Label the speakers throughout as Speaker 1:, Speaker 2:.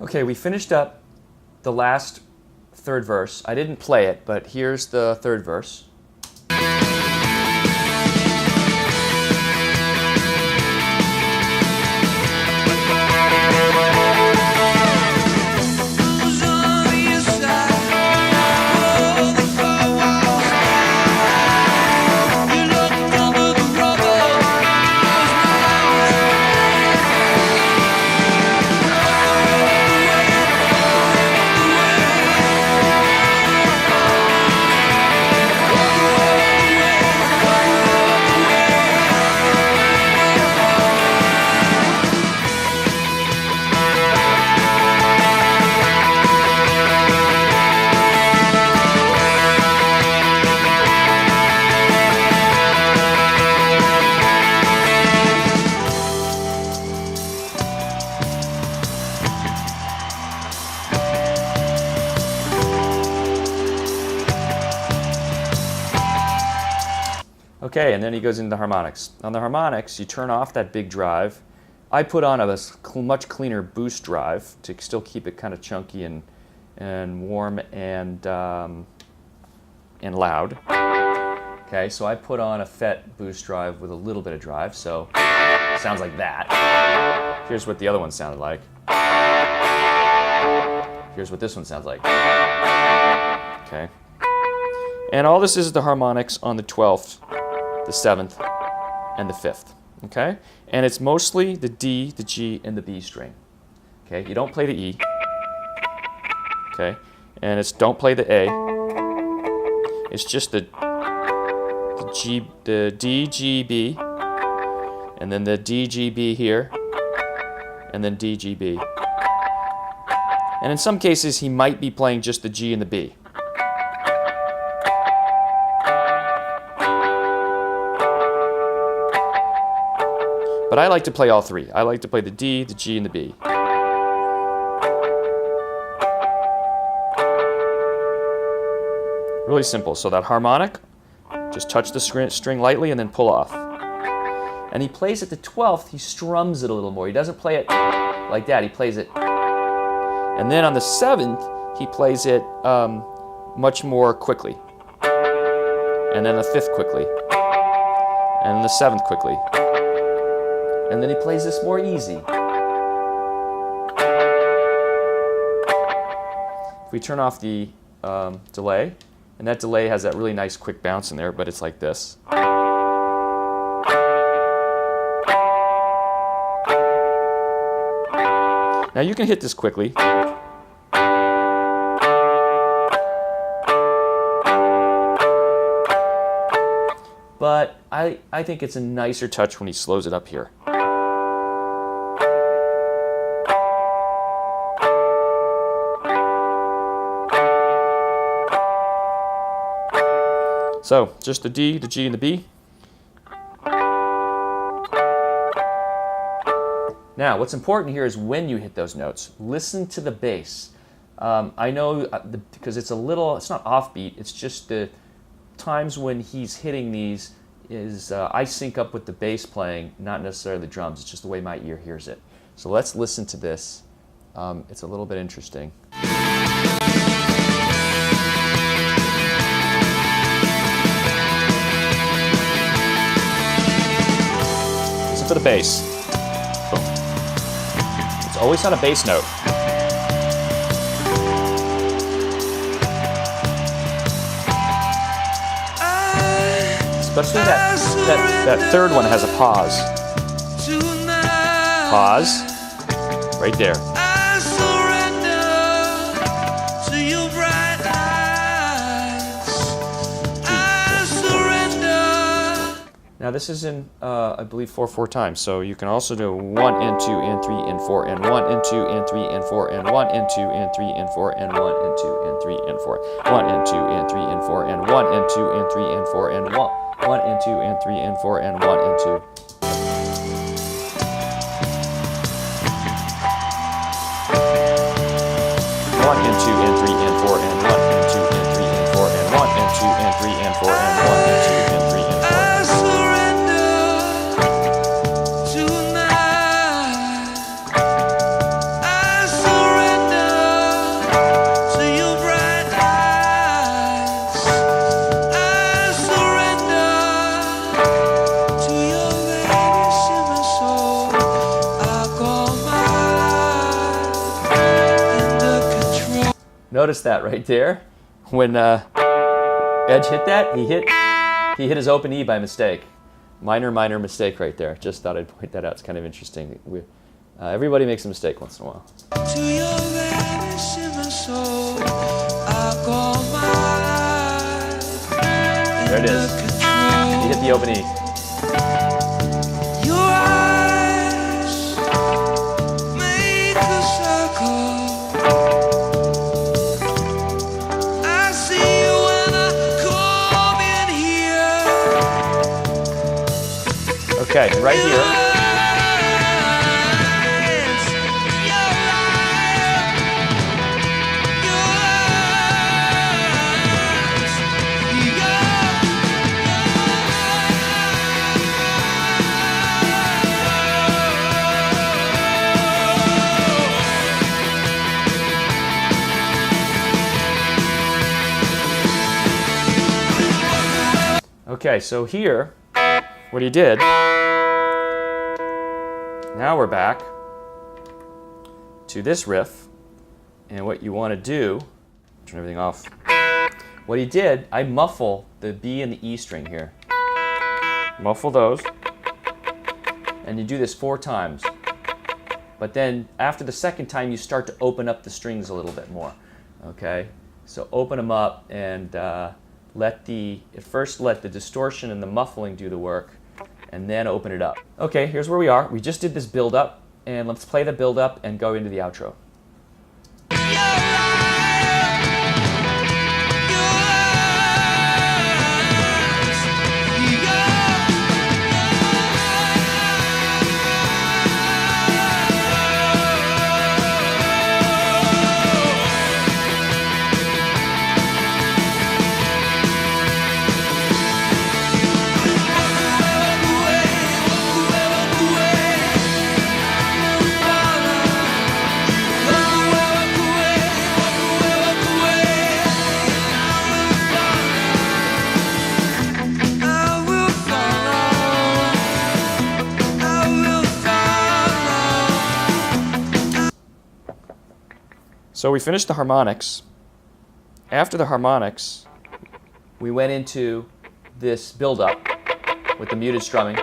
Speaker 1: Okay, we finished up the last third verse. I didn't play it, but here's the third verse. Okay, and then he goes into harmonics. On the harmonics, you turn off that big drive. I put on a much cleaner boost drive to still keep it kind of chunky and warm and loud. Okay, so I put on a FET boost drive with a little bit of drive, so it sounds like that. Here's what the other one sounded like. Here's what this one sounds like. Okay. And all this is the harmonics on the 12th, the 7th, and the 5th, okay? And it's mostly the D, the G, and the B string, okay? You don't play the E, okay? And it's don't play the A. It's just the D, G, B, and then the D, G, B here, and then D, G, B. And in some cases, he might be playing just the G and the B. But I like to play all three. I like to play the D, the G, and the B. Really simple. So that harmonic, just touch the string lightly and then pull off. And he plays at the 12th, he strums it a little more. He doesn't play it like that, he plays it. And then on the 7th, he plays it much more quickly. And then the 5th quickly. And then the 7th quickly. And then he plays this more easy. If we turn off the delay, and that delay has that really nice quick bounce in there, but it's like this. Now you can hit this quickly. But I think it's a nicer touch when he slows it up here. So, just the D, the G, and the B. Now, what's important here is when you hit those notes. Listen to the bass. I know because it's not offbeat, it's just the times when he's hitting these is I sync up with the bass playing, not necessarily the drums. It's just the way my ear hears it. So let's listen to this. It's a little bit interesting. To the bass. Boom. It's always on a bass note. Especially that third one has a pause. Pause. Right there. Now this is in, I believe, 4/4 times. So you can also do 1 and 2 and 3 and 4 and 1 and 2 and 3 and 4 and 1 and 2 and 3 and 4 and 1 and 2 and 3 and 4, 1 and 2 and 3 and 4 and 1 and 2 and 3 and 4 and 1 and 2 and 3 and 4 and 1 and 2. One and 2 and 3 and 4 and 1 and 2 and 3 and 4 and 1 and 2 and 3 and 4 and 1 and 2 and 3 and 4.
Speaker 2: I surrender.
Speaker 1: notice that right there? When Edge hit that, he hit his open E by mistake. Minor mistake right there. Just thought I'd point that out. It's kind of interesting. Everybody makes a mistake once in a while. To your vanish in my soul, I call my life. There it is. He hit the open E. Your eyes make a circle. I see you when I come in here. Okay, right here. Okay, so here, what he did, now we're back to this riff, and what you want to do, turn everything off. What he did, I muffle the B and the E string here. Muffle those, and you do this 4 times. But then after the second time, you start to open up the strings a little bit more, okay? So open them up and first let the distortion and the muffling do the work, and then open it up. Okay, here's where we are. We just did this build up, and let's play the build up and go into the outro. So we finished the harmonics. After the harmonics, we went into this build-up with the muted strumming. We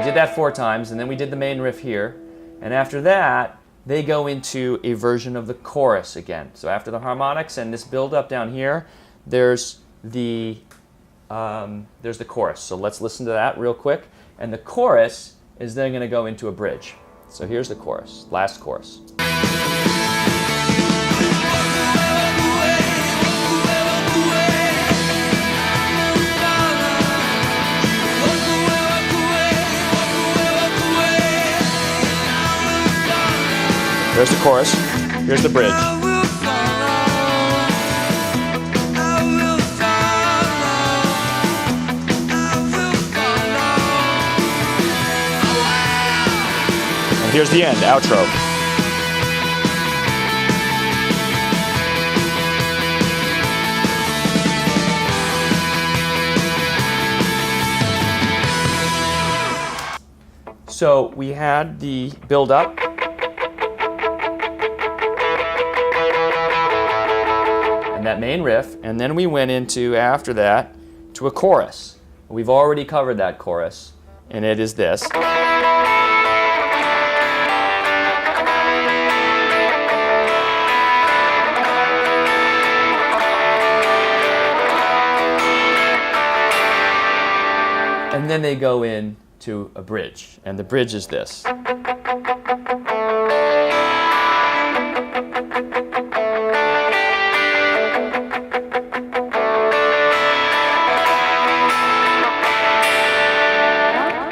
Speaker 1: did that 4 times, and then we did the main riff here. And after that, they go into a version of the chorus again. So after the harmonics and this build-up down here, there's the chorus. So let's listen to that real quick. And the chorus is then going to go into a bridge. So here's the chorus, last chorus. There's the chorus, here's the bridge. Here's the end, outro. So we had the build up. And that main riff, and then we went into, after that, to a chorus. We've already covered that chorus, and it is this. And then they go in to a bridge, and the bridge is this.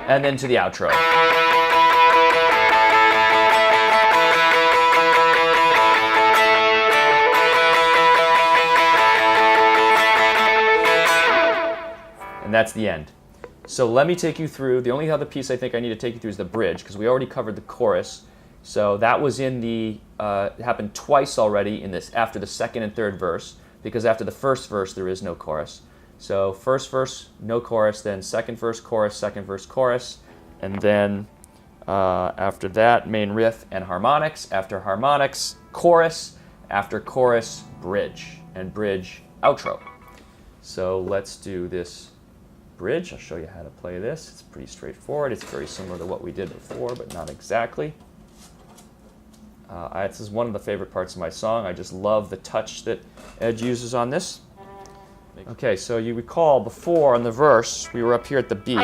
Speaker 1: And then to the outro. And that's the end. So let me take you through, the only other piece I think I need to take you through is the bridge, because we already covered the chorus. So that was in the, it happened twice already in this, after the second and third verse, because after the first verse there is no chorus. So first verse, no chorus, then second verse, chorus, and then After that, main riff and harmonics. After harmonics, chorus. After chorus, bridge. And bridge, outro. So let's do this bridge. I'll show you how to play this. It's pretty straightforward. It's very similar to what we did before, but not exactly. This is one of the favorite parts of my song. I just love the touch that Ed uses on this. Okay, so you recall before on the verse, we were up here at the B.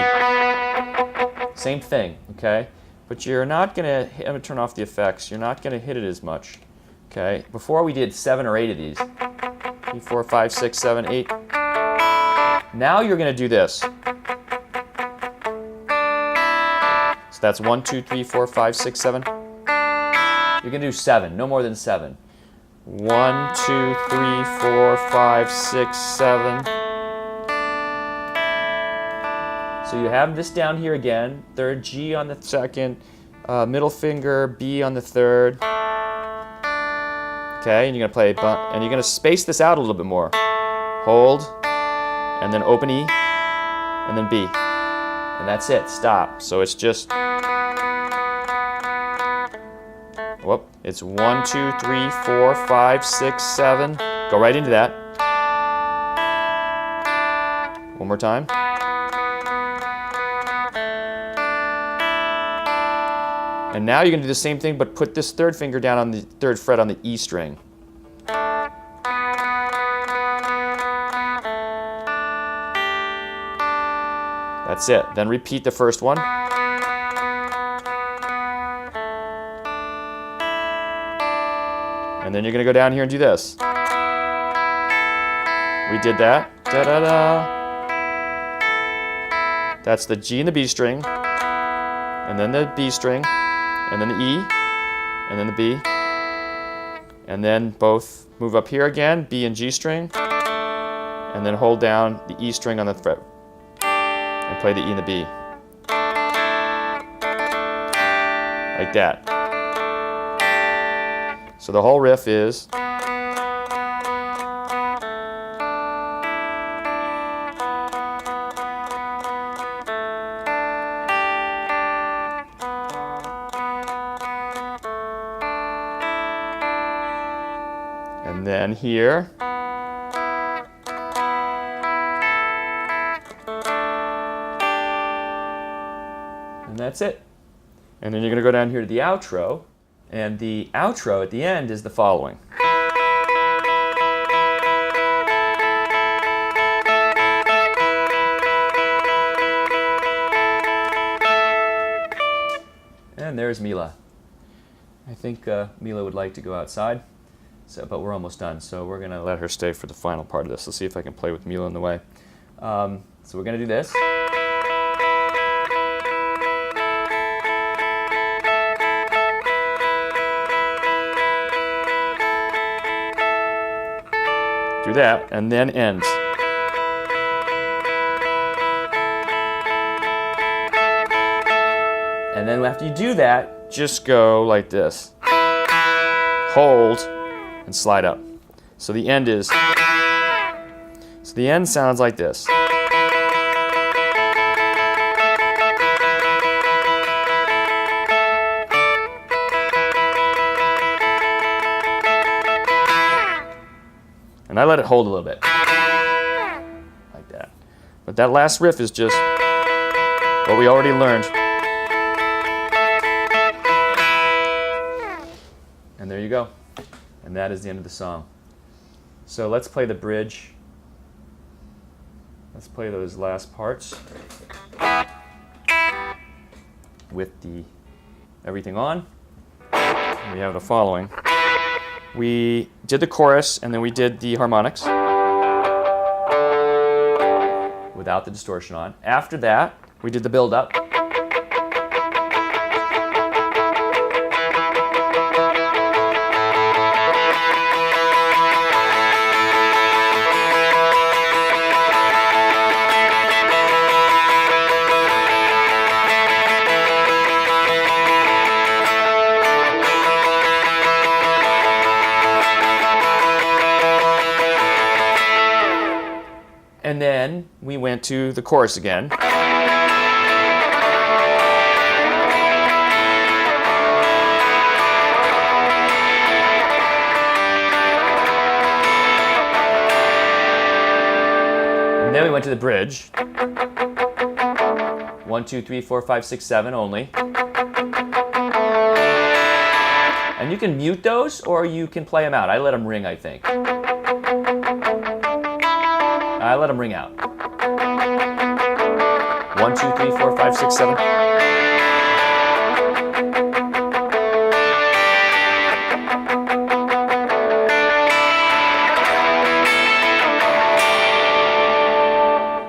Speaker 1: Same thing, okay? But you're not going to, I'm going to turn off the effects, you're not going to hit it as much, okay? Before we did 7 or 8 of these. 3, 4, 5, 6, 7, 8. Now you're going to do this. So that's 1, 2, 3, 4, 5, 6, 7. You're going to do 7, no more than 7. 1, 2, 3, 4, 5, 6, 7. So you have this down here again. Third G on the second, middle finger, B on the third. Okay, and you're gonna play, and you're gonna space this out a little bit more. Hold, and then open E, and then B, and that's it. Stop. So it's just. Whoop. It's 1, 2, 3, 4, 5, 6, 7. Go right into that. One more time. And now you're going to do the same thing, but put this third finger down on the third fret on the E string. That's it. Then repeat the first one. And then you're going to go down here and do this. We did that. Da-da-da. That's the G and the B string, and then the B string, and then the E, and then the B. And then both move up here again, B and G string, and then hold down the E string on the fret, and play the E and the B. Like that. So the whole riff is. And then here. And that's it. And then you're going to go down here to the outro. And the outro at the end is the following. And there's Mila. I think Mila would like to go outside, but we're almost done. So we're going to let her stay for the final part of this. Let's see if I can play with Mila in the way. So we're going to do this. Do that, and then ends. And then after you do that, just go like this. Hold, and slide up. So the end is. So the end sounds like this. And I let it hold a little bit, like that. But that last riff is just what we already learned. And there you go. And that is the end of the song. So let's play the bridge. Let's play those last parts with the everything on. We have the following. We did the chorus, and then we did the harmonics without the distortion on. After that, we did the build-up. And then we went to the chorus again. we went to the bridge. 1, 2, 3, 4, 5, 6, 7 only. And you can mute those or you can play them out. I let them ring, I think. I let them ring out. 1, 2, 3, 4, 5, 6, 7.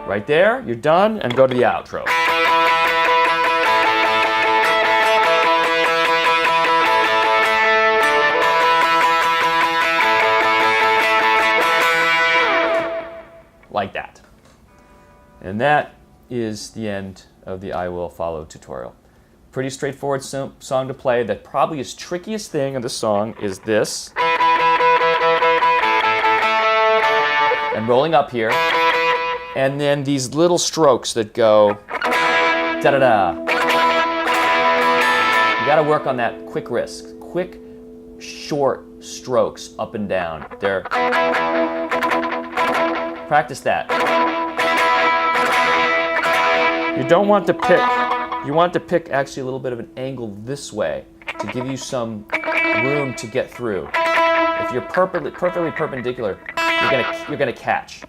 Speaker 1: Right there, you're done, and go to the outro. Like that. And that is the end of the I Will Follow tutorial. Pretty straightforward song to play. The probably trickiest thing in the song is this. And rolling up here. And then these little strokes that go da-da-da. You gotta work on that quick wrist. Quick, short strokes up and down. There. Practice that. You don't want to pick, you want to pick actually a little bit of an angle this way to give you some room to get through. If you're perfectly perpendicular, you're gonna catch.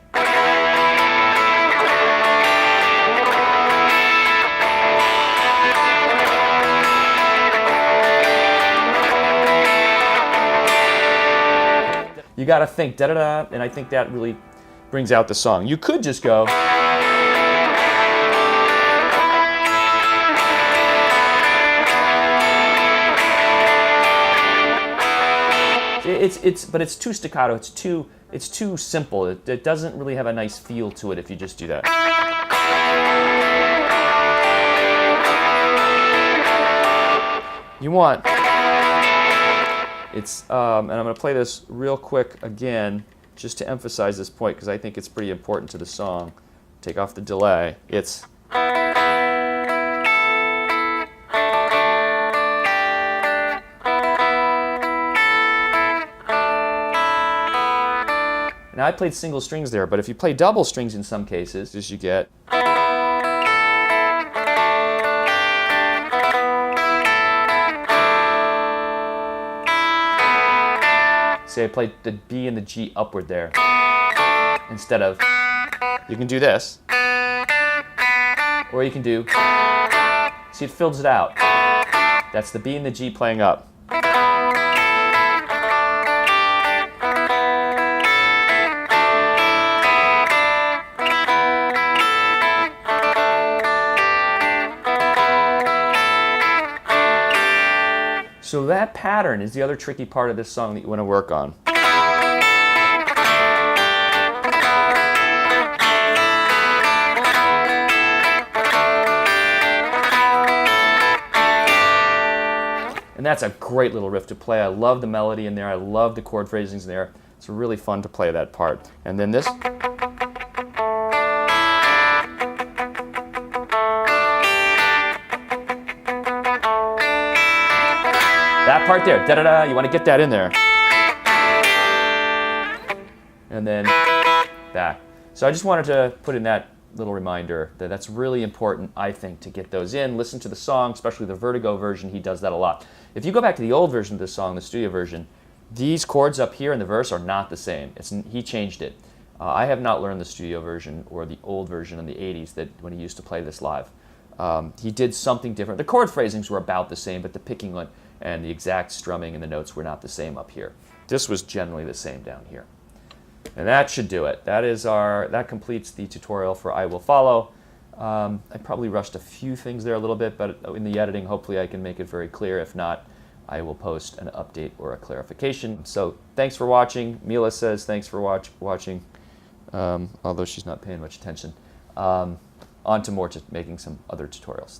Speaker 1: You gotta think da-da-da, and I think that really brings out the song. You could just go. But it's too staccato. It's too simple. It doesn't really have a nice feel to it if you just do that. You want. And I'm going to play this real quick again, just to emphasize this point, because I think it's pretty important to the song. Take off the delay. It's. Now I played single strings there, but if you play double strings in some cases, as you get. Say I played the B and the G upward there, instead of, you can do this, or you can do, see it fills it out. That's the B and the G playing up. So that pattern is the other tricky part of this song that you want to work on. And that's a great little riff to play. I love the melody in there. I love the chord phrasings in there. It's really fun to play that part. And then this. That part there, da-da-da, you want to get that in there. And then back. So I just wanted to put in that little reminder that that's really important, I think, to get those in. Listen to the song, especially the Vertigo version, he does that a lot. If you go back to the old version of this song, the studio version, these chords up here in the verse are not the same. He changed it. I have not learned the studio version or the old version in the 80s that when he used to play this live. He did something different. The chord phrasings were about the same, but the picking one and the exact strumming and the notes were not the same up here. This was generally the same down here. And that should do it. That completes the tutorial for I Will Follow. I probably rushed a few things there a little bit, but in the editing, hopefully I can make it very clear. If not, I will post an update or a clarification. So thanks for watching. Mila says thanks for watching, although she's not paying much attention. On to more making some other tutorials.